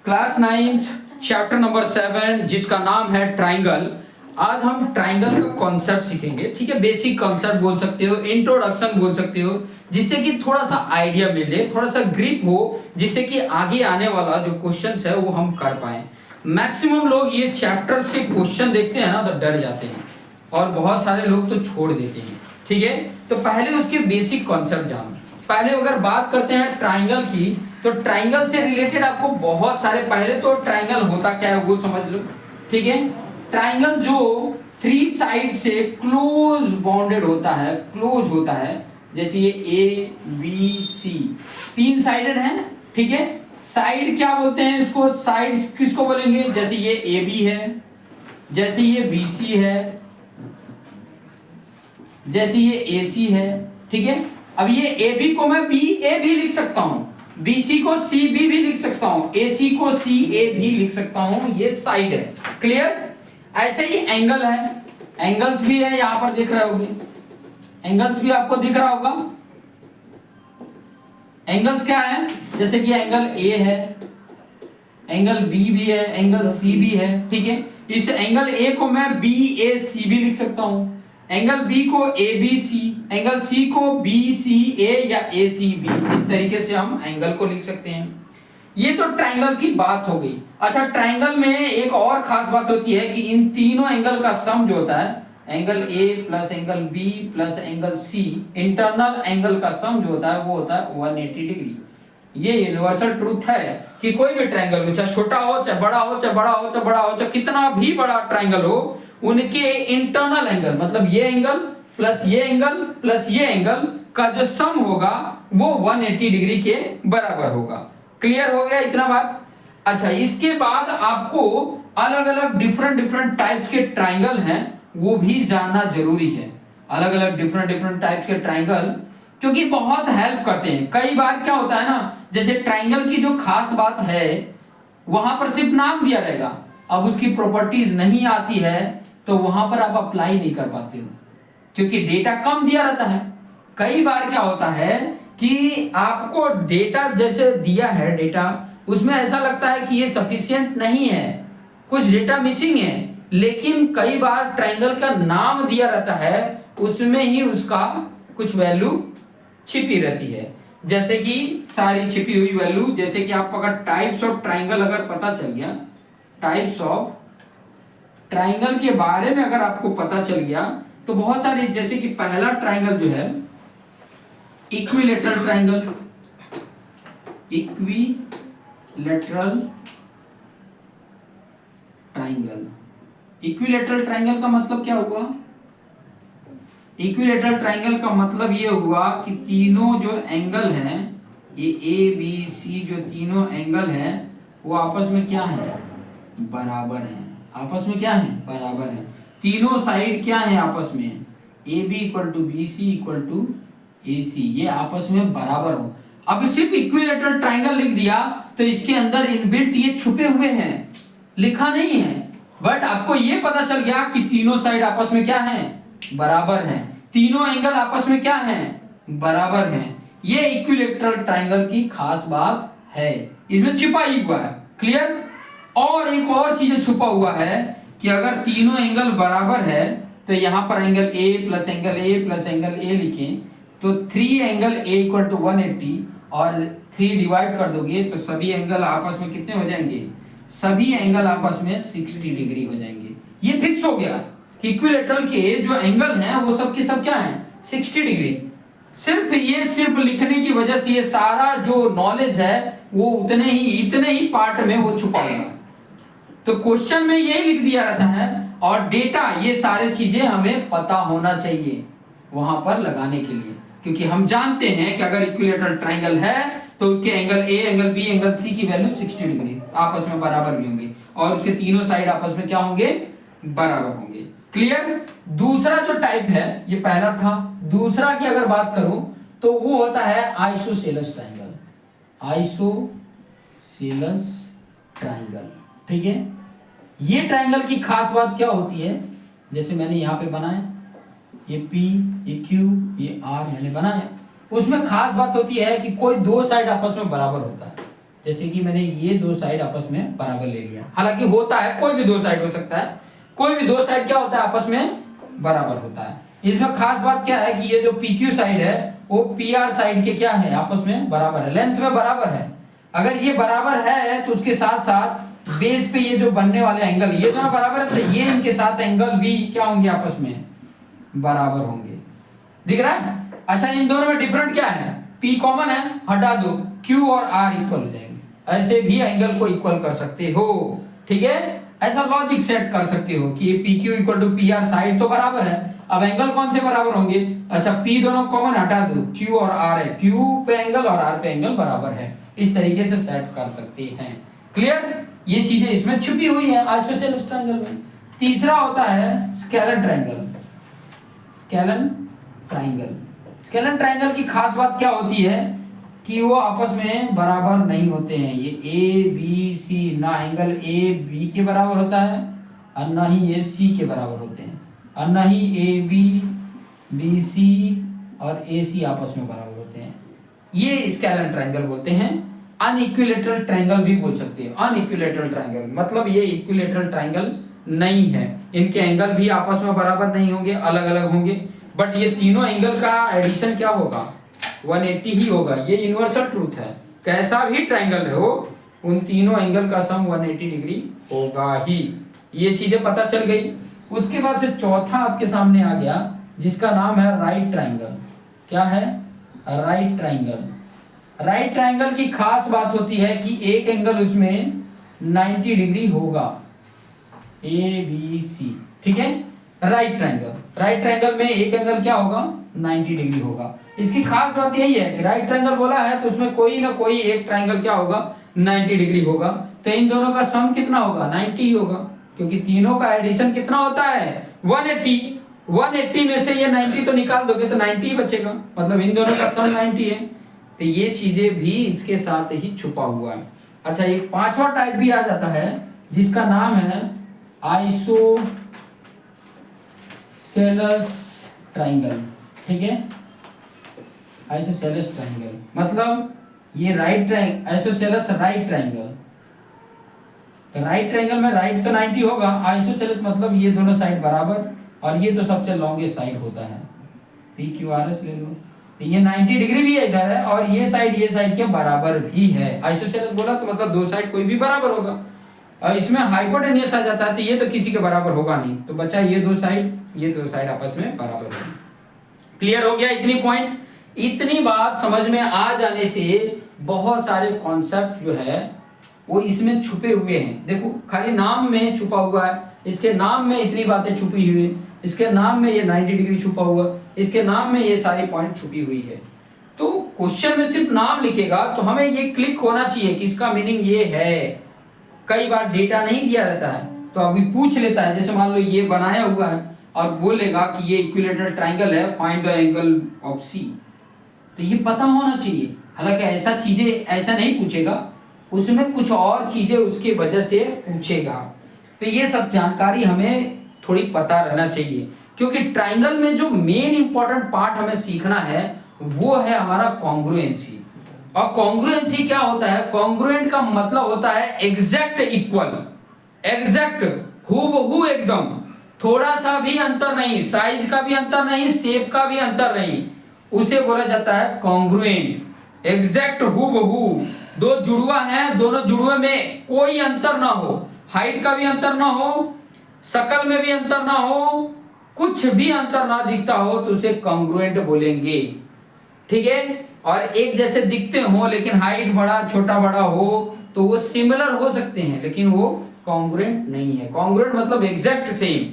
Class 9 chapter number 7 जिसका नाम है ट्राइंगल। आज हम ट्राइंगल का कॉन्सेप्ट सीखेंगे। ठीक है, बेसिक कॉन्सेप्ट बोल सकते हो, इंट्रोडक्शन बोल सकते हो, जिससे कि थोड़ा सा आइडिया मिले, थोड़ा सा ग्रिप हो, जिससे कि आगे आने वाला जो क्वेश्चंस है वो हम कर पाए। मैक्सिमम लोग ये चैप्टर्स के क्वेश्चन देखते हैं ना तो डर जाते हैं और बहुत सारे लोग तो छोड़ देते हैं। ठीक है, तो पहले उसके बेसिक कॉन्सेप्ट जानो। पहले अगर बात करते हैं ट्राइंगल की, तो ट्राइंगल से रिलेटेड आपको बहुत सारे, पहले तो ट्राइंगल होता क्या है वो समझ लो। ठीक है, ट्राइंगल जो 3 साइड से क्लोज बाउंडेड होता है, क्लोज होता है, जैसे ये ए बी सी 3 साइडेड है ना। ठीक है, साइड क्या बोलते हैं इसको, साइड किसको बोलेंगे, जैसे ये ए बी है, जैसे ये बी सी है, जैसे ये ए सी है। ठीक है, अब ये ए बी को मैं बी ए भी लिख सकता हूं, बी सी को सी बी भी लिख सकता हूं, ए सी को सी ए भी लिख सकता हूं। ये साइड है, क्लियर। ऐसे ही एंगल है, एंगल्स भी है, यहां पर दिख रहे होंगे, एंगल्स भी आपको दिख रहा होगा। एंगल्स क्या है, जैसे कि एंगल ए है, एंगल बी भी है, एंगल सी भी है। ठीक है, इस एंगल ए को मैं बी ए सी भी लिख सकता हूं, एंगल बी को A B C, angle C को बी सी ए या ए सी बी, इस तरीके से हम एंगल को लिख सकते हैं। ये तो ट्राइंगल की बात हो गई। अच्छा, ट्राइंगल में एक और खास बात होती है कि इन तीनों एंगल का सम जो होता है, angle A plus angle B plus angle C, internal angle का सम जो होता है वो होता है 180 डिग्री। ये यूनिवर्सल ट्रूथ है कि कोई भी ट्राइंगल हो, चाहे छोटा हो चाहे बड़ा हो, चाहे बड़ा हो चाहे बड़ा हो, चाहे कितना भी बड़ा ट्राइंगल हो, उनके इंटरनल एंगल मतलब ये एंगल प्लस ये एंगल प्लस ये एंगल का जो सम होगा वो 180 डिग्री के बराबर होगा। क्लियर हो गया इतना बात। अच्छा, इसके बाद आपको अलग अलग डिफरेंट टाइप्स के ट्राइंगल हैं वो भी जानना जरूरी है। अलग अलग डिफरेंट टाइप्स के ट्राइंगल क्योंकि बहुत हेल्प करते हैं। कई बार क्या होता है ना, जैसे ट्राइंगल की जो खास बात है वहां पर सिर्फ नाम दिया रहेगा, अब उसकी प्रॉपर्टीज नहीं आती है तो वहां पर आप अप्लाई नहीं कर पाते हो क्योंकि डेटा कम दिया रहता है। कई बार क्या होता है कि आपको डेटा जैसे दिया है, डेटा उसमें ऐसा लगता है कि ये सफिशिएंट नहीं है, कुछ डेटा मिसिंग है, लेकिन कई बार ट्राइंगल का नाम दिया रहता है उसमें ही उसका कुछ वैल्यू छिपी रहती है। जैसे कि सारी छिपी हुई वैल्यू, जैसे कि आपको अगर टाइप्स ऑफ ट्राइंगल अगर पता चल गया, टाइप्स ऑफ ट्राइंगल के बारे में अगर आपको पता चल गया तो बहुत सारी, जैसे कि पहला ट्राइंगल जो है equilateral triangle, equilateral triangle. Equilateral triangle का मतलब क्या हुआ, इक्विलेटरल ट्राइंगल का मतलब ये हुआ कि तीनों जो एंगल हैं, ये ए बी सी जो तीनों एंगल हैं वो आपस में क्या है, बराबर हैं। आपस में क्या है, बराबर है। तीनों साइड क्या है आपस में, A B equal to B C equal to A C, ये आपस में बराबर हो। अब सिर्फ इक्विलेटरल ट्राइंगल लिख दिया तो इसके अंदर इनबिल्ट ये छुपे हुए हैं, लिखा नहीं है, बट आपको ये पता चल गया कि तीनों साइड आपस में क्या है, बराबर है, तीनों एंगल आपस में क्या है, बराबर है। ये इक्विलेटरल ट्राइंगल की खास बात है, इसमें छिपा ही हुआ है। क्लियर। और एक और चीज छुपा हुआ है कि अगर तीनों एंगल बराबर है तो यहां पर angle A plus angle A plus angle A लिखें तो 3 एंगल ए इक्वल टू 180 और 3 डिवाइड कर दोगे तो सभी एंगल आपस में कितने हो जाएंगे, सभी एंगल आपस में 60 डिग्री हो जाएंगे। ये फिक्स हो गया कि इक्विलेटरल के जो एंगल हैं वो सब के सब क्या है, 60 डिग्री। सिर्फ लिखने की वजह से ये सारा जो नॉलेज है वो इतने ही पार्ट में वो छुपा हुआ है। तो क्वेश्चन में यही लिख दिया रहता है और डेटा, ये सारे चीजें हमें पता होना चाहिए वहां पर लगाने के लिए, क्योंकि हम जानते हैं कि अगर इक्विलेटरल ट्राइंगल है तो उसके angle A angle B angle C की वैल्यू 60 डिग्री आपस में बराबर भी होंगे और उसके तीनों साइड आपस में क्या होंगे, बराबर होंगे। क्लियर। दूसरा जो टाइप है, ये पहला था, दूसरा की अगर बात करूं तो वो होता है आइसोसेलेस ट्राइंगल, आइसोसेलेस ट्राइंगल। ठीक है, ये ट्राइंगल की खास बात क्या होती है, जैसे मैंने यहां पे बनाया, ये P ये Q ये R मैंने बनाया, उसमें खास बात होती है कि कोई दो साइड आपस में बराबर होता है। जैसे कि मैंने ये दो साइड आपस में बराबर ले लिया, हालांकि होता है कोई भी दो साइड हो सकता है, कोई भी दो साइड क्या होता है आपस में बराबर होता है। इसमें खास बात क्या है कि ये जो PQ साइड है वो PR साइड के क्या है आपस में बराबर है, लेंथ में बराबर है। अगर ये बराबर है तो उसके साथ साथ बेस पे ये जो बनने वाले एंगल ये दोनों बराबर है, तो ये इनके साथ एंगल भी क्या होंगे आपस में बराबर होंगे। दिख रहा है? अच्छा, इन दोनों में डिफरेंट क्या है, P कॉमन है, हटा दो, Q और R इक्वल हो जाएंगे। ऐसे भी एंगल को इक्वल कर सकते हो, ठीक है? ऐसा लॉजिक सेट कर सकते हो कि PQ equal to PR, side तो बराबर है, अब एंगल कौन से बराबर होंगे? अच्छा, P दोनों कॉमन हटा दो, Q और R है, Q पे एंगल और R पे एंगल बराबर है। इस तरीके से सेट कर सकते हैं। क्लियर? ये चीजें इसमें छुपी हुई है आइसोसेलेस ट्रायंगल में। तीसरा होता है scalene triangle. Scalene triangle, scalene triangle की खास बात क्या होती है कि वो आपस में बराबर नहीं होते हैं। ये ABC, ना एंगल AB के बराबर होता है और ना ही ये C के बराबर होते हैं, और ना ही AB, BC और AC आपस में बराबर होते हैं। ये स्केलन ट्रायंगल बोलते हैं। अनइक्विलेटरल ट्रायंगल भी बोल सकते हैं। अनइक्विलेटरल ट्रायंगल मतलब ये इक्विलेटरल ट्रायंगल नहीं है, इनके एंगल भी आपस में बराबर नहीं होंगे, अलग अलग होंगे, बट ये तीनों एंगल का एडिशन क्या होगा, 180 ही होगा। ये यूनिवर्सल ट्रूथ है, कैसा भी ट्रायंगल हो उन तीनों एंगल का सम 180 डिग्री होगा ही। ये चीजें पता चल गई। उसके बाद से चौथा आपके सामने आ गया जिसका नाम है राइट ट्रायंगल। क्या है? Right triangle. राइट ट्रायंगल की खास बात होती है कि एक एंगल उसमें 90 डिग्री होगा, ABC, ठीक है? राइट ट्रायंगल, राइट ट्रायंगल में एक एंगल क्या होगा, 90 डिग्री होगा। इसकी खास बात यही है कि राइट ट्रायंगल बोला है तो उसमें कोई ना कोई एक ट्रायंगल क्या होगा, 90 डिग्री होगा। तो इन दोनों का सम कितना होगा, 90 ही होगा, क्योंकि तीनों का एडिशन कितना होता है, 180। 180 में से ये 90 तो निकाल दोगे तो 90 ही बचेगा, मतलब इन दोनों का सम 90 है। तो ये चीजें भी इसके साथ ही छुपा हुआ है। अच्छा, एक पांचवा टाइप भी आ जाता है जिसका नाम है आइसोसेलेस ट्रायंगल, ठीक है? आइसोसेलेस ट्रायंगल मतलब ये right triangle, isosceles right triangle. तो राइट ट्रायंगल में राइट तो 90 होगा, आइसोसेलेस मतलब ये दोनों साइड बराबर, और ये तो सबसे लॉन्गेस्ट साइड होता है, PQRS ले लो। तो ये 90 डिग्री भी इधर है और ये साइड के बराबर भी है। आइसोसेलेस बोला तो मतलब दो साइड कोई भी बराबर होगा, और इसमें हाइपोटेन्यूस आ जाता है तो ये तो किसी के बराबर होगा नहीं, तो बचा ये दो साइड आपस में बराबर है। क्लियर हो गया? इतनी पॉइंट, इतनी बात समझ में आ जाने से बहुत सारे कॉन्सेप्ट जो है वो इसमें छुपे हुए हैं। देखो, खाली नाम में छुपा हुआ है, इसके नाम में इतनी बातें छुपी हुई है, इसके नाम में ये 90 डिग्री छुपा हुआ, इसके नाम में ये सारी पॉइंट छुपी हुई है। तो क्वेश्चन में सिर्फ नाम लिखेगा तो हमें ये क्लिक होना चाहिए कि इसका मीनिंग ये है। कई बार डेटा नहीं दिया रहता है तो अभी पूछ लेता है, जैसे मान लो ये बनाया हुआ है और बोलेगा कि ये इक्विलेटरल ट्रायंगल है, find the angle of C, तो ये पता होना चाहिए। हालांकि ऐसा चीजें ऐसा नहीं पूछेगा, उसमें कुछ और चीजें उसके वजह से पूछेगा। तो ये सब जानकारी हमें थोड़ी पता रहना चाहिए, क्योंकि ट्रायंगल में जो मेन इंपॉर्टेंट पार्ट हमें सीखना है वो है हमारा कॉन्ग्रुएंसी। और कॉन्ग्रुएंसी क्या होता है? कॉन्ग्रुएंट का मतलब होता है एग्जैक्ट इक्वल, एग्जैक्ट हूबहू एकदम, थोड़ा सा भी अंतर नहीं, साइज का भी अंतर नहीं, शेप का भी अंतर नहीं, उसे बोला जाता है कॉन्ग्रुएंट। एग्जैक्ट हूबहू, दो जुड़वा हैं, दोनों जुड़वे में कोई अंतर ना हो, हाइट का भी अंतर ना हो, शक्ल में भी अंतर ना हो, कुछ भी अंतर ना दिखता हो तो उसे कॉन्ग्रुएंट बोलेंगे, ठीक है? और एक जैसे दिखते हो लेकिन हाइट बड़ा छोटा बड़ा हो तो वो सिमिलर हो सकते हैं लेकिन वो कॉन्ग्रुएंट नहीं है। कॉन्ग्रुएंट मतलब एग्जैक्ट सेम,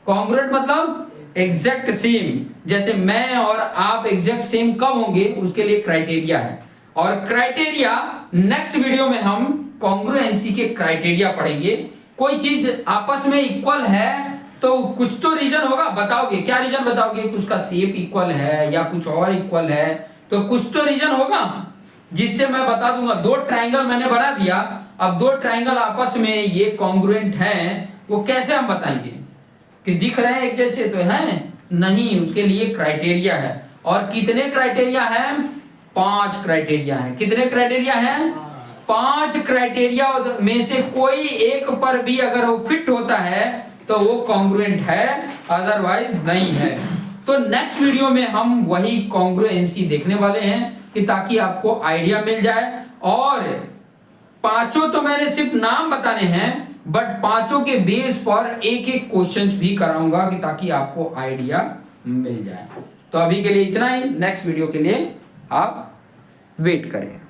कॉन्ग्रुएंट मतलब एग्जैक्ट सेम। जैसे मैं और आप एग्जैक्ट सेम कब होंगे उसके लिए क्राइटेरिया है, और क्राइटेरिया नेक्स्ट वीडियो में हम कॉन्ग्रुएंसी के क्राइटेरिया पढ़ेंगे। कोई चीज आपस में इक्वल है तो कुछ तो रीजन होगा, बताओगे क्या रीजन बताओगे? उसका शेप इक्वल है या कुछ और इक्वल है, तो कुछ तो रीजन होगा जिससे मैं बता दूंगा। दो ट्रायंगल मैंने बना दिया, अब दो ट्रायंगल आपस में ये कॉन्ग्रुएंट हैं, वो कैसे हम बताएंगे कि दिख रहे हैं एक जैसे? तो है नहीं, उसके लिए क्राइटेरिया है। और कितने क्राइटेरिया हैं? 5 क्राइटेरिया हैं। कितने क्राइटेरिया हैं? 5 क्राइटेरिया में से कोई एक पर भी अगर वो फिट होता है तो वो कॉन्ग्रुएंट है, अदरवाइज नहीं है। तो नेक्स्ट वीडियो में हम वही कॉन्ग्रुएंसी देखने वाले हैं कि ताकि आपको आइडिया मिल जाए। और पांचों तो मैंने सिर्फ नाम बताने हैं, बट पांचों के बेस पर एक एक क्वेश्चंस भी कराऊंगा कि ताकि आपको आइडिया मिल जाए। तो अभी के लिए इतना ही, नेक्स्ट वीडियो के लिए आप वेट करें।